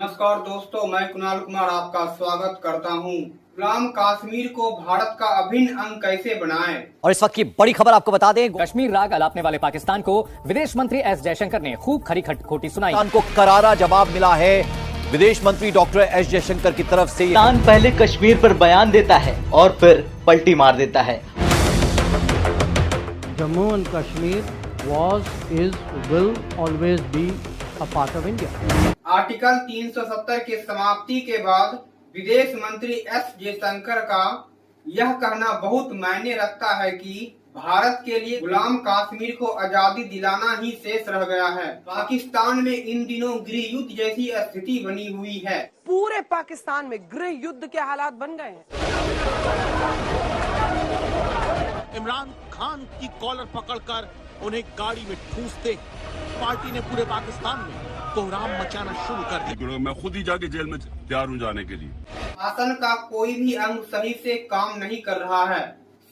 नमस्कार दोस्तों, मैं कुणाल कुमार आपका स्वागत करता हूं। गुलाम कश्मीर को भारत का अभिन्न अंग कैसे बनाएं? और इस वक्त की बड़ी खबर आपको बता दें, कश्मीर राग अलापने वाले पाकिस्तान को विदेश मंत्री एस जयशंकर ने खूब खरी खोटी सुनाई। पाकिस्तान को करारा जवाब मिला है विदेश मंत्री डॉक्टर एस जयशंकर की तरफ से। पाकिस्तान पहले कश्मीर पर बयान देता है और फिर पलटी मार देता है। Jammu and Kashmir was, is, will always be a part of India. Article 370 के समाप्ति के बाद विदेश मंत्री एस जयशंकर का यह कहना बहुत मायने रखता है कि भारत के लिए गुलाम कश्मीर को आजादी दिलाना ही शेष रह गया है। पाकिस्तान में इन दिनों गृह युद्ध जैसी स्थिति बनी हुई है। पूरे पाकिस्तान में गृह युद्ध के हालात बन गए हैं। इमरान खान की कॉलर पकड़कर उन्हें गाड़ी में ठूंसते पार्टी ने पूरे पाकिस्तान में कोहराम मचाना शुरू कर दिया। मैं खुद ही जाके जेल में तैयार हूँ जाने के लिए। शासन का कोई भी अंग सही से काम नहीं कर रहा है।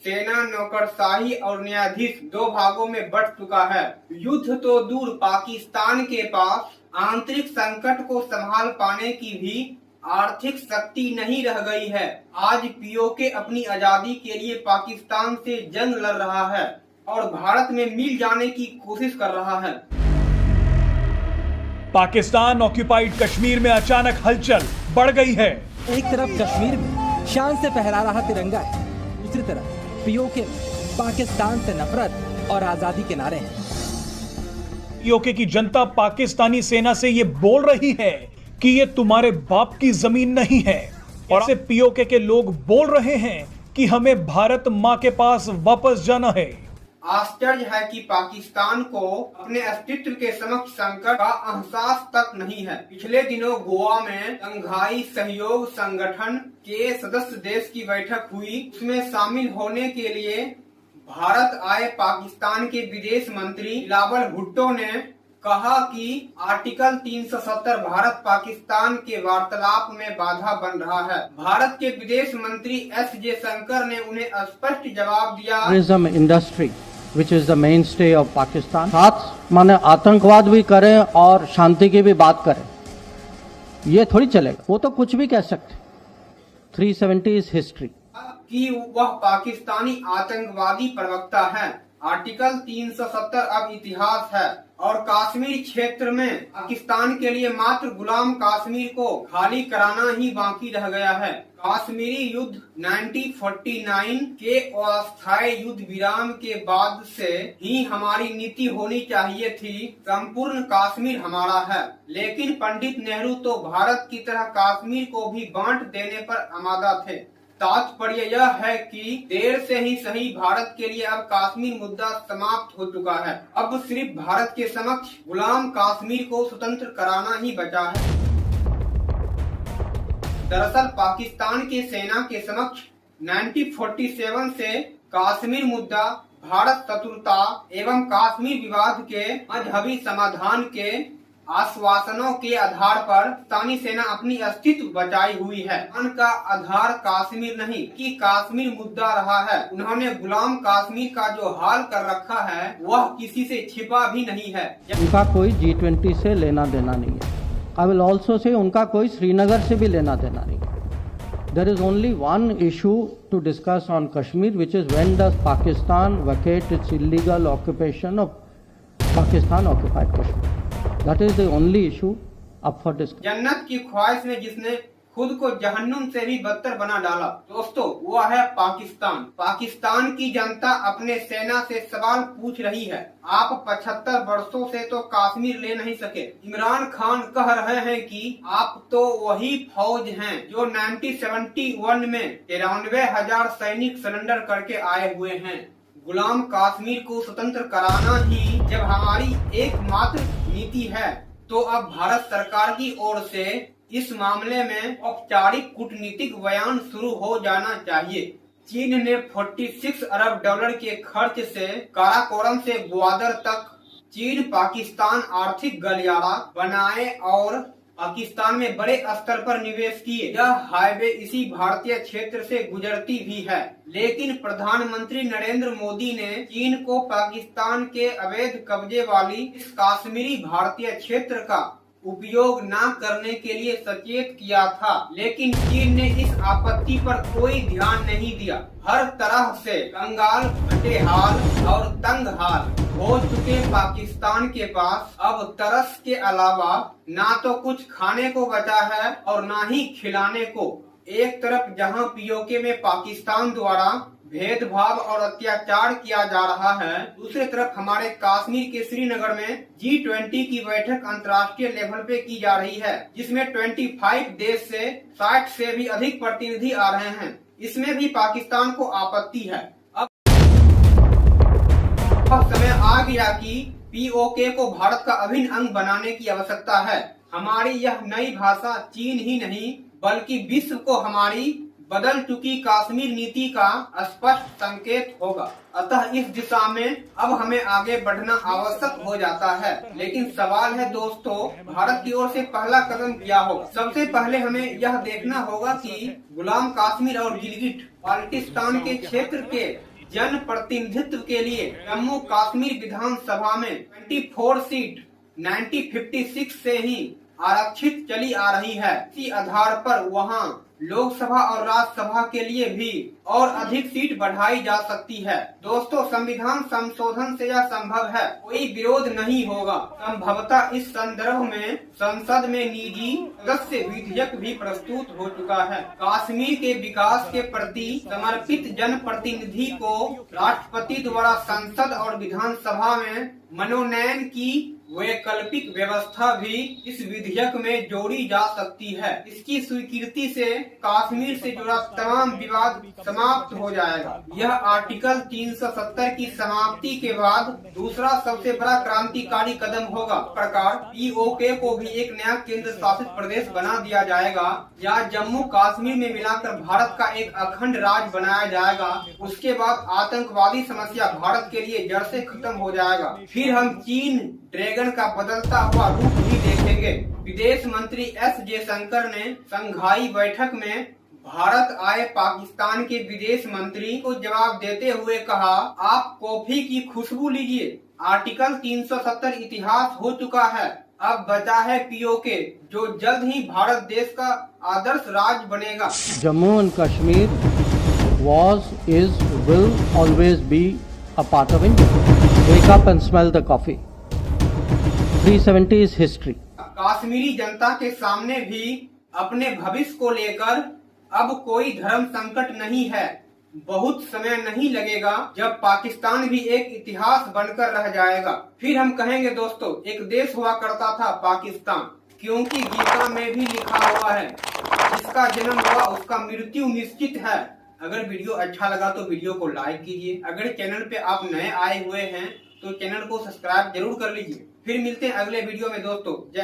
सेना, नौकरशाही और न्यायाधीश दो भागों में बंट चुका है। युद्ध तो दूर, पाकिस्तान के पास आंतरिक संकट को संभाल पाने की भी आर्थिक शक्ति नहीं रह गई है। आज पीओके अपनी आजादी के लिए पाकिस्तान से जंग लड़ रहा है और भारत में मिल जाने की कोशिश कर रहा है। पाकिस्तान ऑक्यूपाइड कश्मीर में अचानक हलचल बढ़ गई है। एक तरफ कश्मीर में शान से फहरा रहा तिरंगा है, दूसरी तरफ पीओके पाकिस्तान से नफरत और आजादी के नारे हैं। पीओके की जनता पाकिस्तानी सेना से ये बोल रही है कि ये तुम्हारे बाप की जमीन नहीं है, और ऐसे पीओके के लोग बोल रहे हैं कि हमें भारत माँ के पास वापस जाना है। आश्चर्य है कि पाकिस्तान को अपने अस्तित्व के समक्ष संकट का एहसास तक नहीं है। पिछले दिनों गोवा में शंघाई सहयोग संगठन के सदस्य देश की बैठक हुई। उसमें शामिल होने के लिए भारत आए पाकिस्तान के विदेश मंत्री बिलावल भुट्टो ने कहा कि आर्टिकल 370 भारत पाकिस्तान के वार्तालाप में बाधा बन रहा है। भारत के विदेश मंत्री एस जयशंकर ने उन्हें स्पष्ट जवाब दिया। Tourism industry which is the mainstay of Pakistan, साथ माने आतंकवाद भी करें और शांति की भी बात करें, ये थोड़ी चलेगा। वो तो कुछ भी कह सकते। 370 is history कि वह पाकिस्तानी आतंकवादी प्रवक्ता है। आर्टिकल 370 अब इतिहास है और कश्मीर क्षेत्र में पाकिस्तान के लिए मात्र गुलाम कश्मीर को खाली कराना ही बाकी रह गया है। कश्मीरी युद्ध 1949 के अस्थायी युद्ध विराम के बाद से ही हमारी नीति होनी चाहिए थी, संपूर्ण कश्मीर हमारा है। लेकिन पंडित नेहरू तो भारत की तरह कश्मीर को भी बांट देने पर आमादा थे। तात्पर्य यह है कि देर से ही सही भारत के लिए अब कश्मीर मुद्दा समाप्त हो चुका है। अब सिर्फ भारत के समक्ष गुलाम कश्मीर को स्वतंत्र कराना ही बचा है। दरअसल पाकिस्तान की सेना के समक्ष 1947 से कश्मीर मुद्दा भारत शत्रुता एवं कश्मीर विवाद के मजहबी समाधान के आश्वासनों के आधार पर पाकिस्तानी सेना अपनी अस्तित्व बचाई हुई है। उनका आधार कश्मीर नहीं कि कश्मीर मुद्दा रहा है। उन्होंने गुलाम कश्मीर का जो हाल कर रखा है वह किसी से छिपा भी नहीं है। उनका कोई G20 से लेना देना नहीं है। आई विल ऑल्सो से उनका कोई श्रीनगर से भी लेना देना नहीं है। There is only one issue to discuss on Kashmir, which is when does Pakistan vacate its illegal occupation of Pakistan occupied Kashmir. That is the only issue up for discussion. जन्नत की ख्वाहिश में जिसने खुद को जहन्नुम से भी बदतर बना डाला, दोस्तों, वो है पाकिस्तान। पाकिस्तान की जनता अपने सेना से सवाल पूछ रही है। आप 75 वर्षों से तो कश्मीर ले नहीं सके। इमरान खान कह रहे हैं कि आप तो वही फौज हैं जो 1971 में 93,000 सैनिक सरेंडर करके आए हुए हैं। गुलाम कश्मीर को स्वतंत्र कराना ही जब हमारी एकमात्र नीति है, तो अब भारत सरकार की ओर से इस मामले में औपचारिक कूटनीतिक बयान शुरू हो जाना चाहिए। चीन ने 46 अरब डॉलर के खर्च से काराकोरम से ग्वादर तक चीन पाकिस्तान आर्थिक गलियारा बनाए और पाकिस्तान में बड़े स्तर पर निवेश किए। यह हाईवे इसी भारतीय क्षेत्र से गुजरती भी है, लेकिन प्रधानमंत्री नरेंद्र मोदी ने चीन को पाकिस्तान के अवैध कब्जे वाली इस कश्मीरी भारतीय क्षेत्र का उपयोग न करने के लिए सचेत किया था, लेकिन चीन ने इस आपत्ति पर कोई ध्यान नहीं दिया। हर तरह से कंगाल, फटेहाल और तंग हाल हो चुके पाकिस्तान के पास अब तरस के अलावा ना तो कुछ खाने को बचा है और ना ही खिलाने को। एक तरफ जहां पीओके में पाकिस्तान द्वारा भेदभाव और अत्याचार किया जा रहा है, दूसरी तरफ हमारे कश्मीर के श्रीनगर में G20 की बैठक अंतर्राष्ट्रीय लेवल पे की जा रही है, जिसमें 25 देश से 60 से भी अधिक प्रतिनिधि आ रहे हैं। इसमें भी पाकिस्तान को आपत्ति है। अब समय आ गया कि पीओके को भारत का अभिन्न अंग बनाने की आवश्यकता है। हमारी यह नई भाषा चीन ही नहीं बल्कि विश्व को हमारी बदल चुकी कश्मीर नीति का स्पष्ट संकेत होगा। अतः इस दिशा में अब हमें आगे बढ़ना आवश्यक हो जाता है। लेकिन सवाल है दोस्तों, भारत की ओर से पहला कदम क्या होगा? सबसे पहले हमें यह देखना होगा कि गुलाम कश्मीर और गिलगिट बाल्टिस्तान के क्षेत्र के जन प्रतिनिधित्व के लिए जम्मू कश्मीर विधानसभा में 24 सीट 1956 से ही आरक्षित चली आ रही है। इसी आधार पर वहां लोकसभा और राज्यसभा के लिए भी और अधिक सीट बढ़ाई जा सकती है। दोस्तों, संविधान संशोधन से यह संभव है, कोई विरोध नहीं होगा। संभवतः इस संदर्भ में संसद में निजी सदस्य विधेयक भी प्रस्तुत हो चुका है। कश्मीर के विकास के प्रति समर्पित जनप्रतिनिधि को राष्ट्रपति द्वारा संसद और विधानसभा में मनोनयन की वैकल्पिक व्यवस्था भी इस विधेयक में जोड़ी जा सकती है। इसकी स्वीकृति से कश्मीर से जुड़ा तमाम विवाद समाप्त हो जाएगा। यह आर्टिकल 370 की समाप्ति के बाद दूसरा सबसे बड़ा क्रांतिकारी कदम होगा। प्रकार पीओके को भी एक नया केंद्र शासित प्रदेश बना दिया जाएगा या जम्मू कश्मीर में मिलाकर भारत का एक अखंड राज्य बनाया जाएगा। उसके बाद आतंकवादी समस्या भारत के लिए जड़ से खत्म हो जाएगा। फिर हम चीन ड्रैगन का बदलता हुआ रूप भी देखेंगे। विदेश मंत्री एस जयशंकर ने संघाई बैठक में भारत आए पाकिस्तान के विदेश मंत्री को जवाब देते हुए कहा, आप कॉफी की खुशबू लीजिए। आर्टिकल 370 इतिहास हो चुका है, अब बचा है पीओके जो जल्द ही भारत देश का आदर्श राज्य बनेगा। Jammu and Kashmir was, is, will always be a part of India. Wake up and smell the coffee. 370 is history. Kashmiri जनता के सामने भी अपने भविष्य को लेकर अब कोई धर्म संकट नहीं है। बहुत समय नहीं लगेगा जब पाकिस्तान भी एक इतिहास बनकर रह जाएगा। फिर हम कहेंगे दोस्तों, एक देश हुआ करता था पाकिस्तान, क्योंकि गीता में भी लिखा हुआ है जिसका जन्म हुआ उसका मृत्यु निश्चित है। अगर वीडियो अच्छा लगा तो वीडियो को लाइक कीजिए। अगर चैनल पे आप नए आए हुए हैं तो चैनल को सब्सक्राइब जरूर कर लीजिए। फिर मिलते हैं अगले वीडियो में दोस्तों।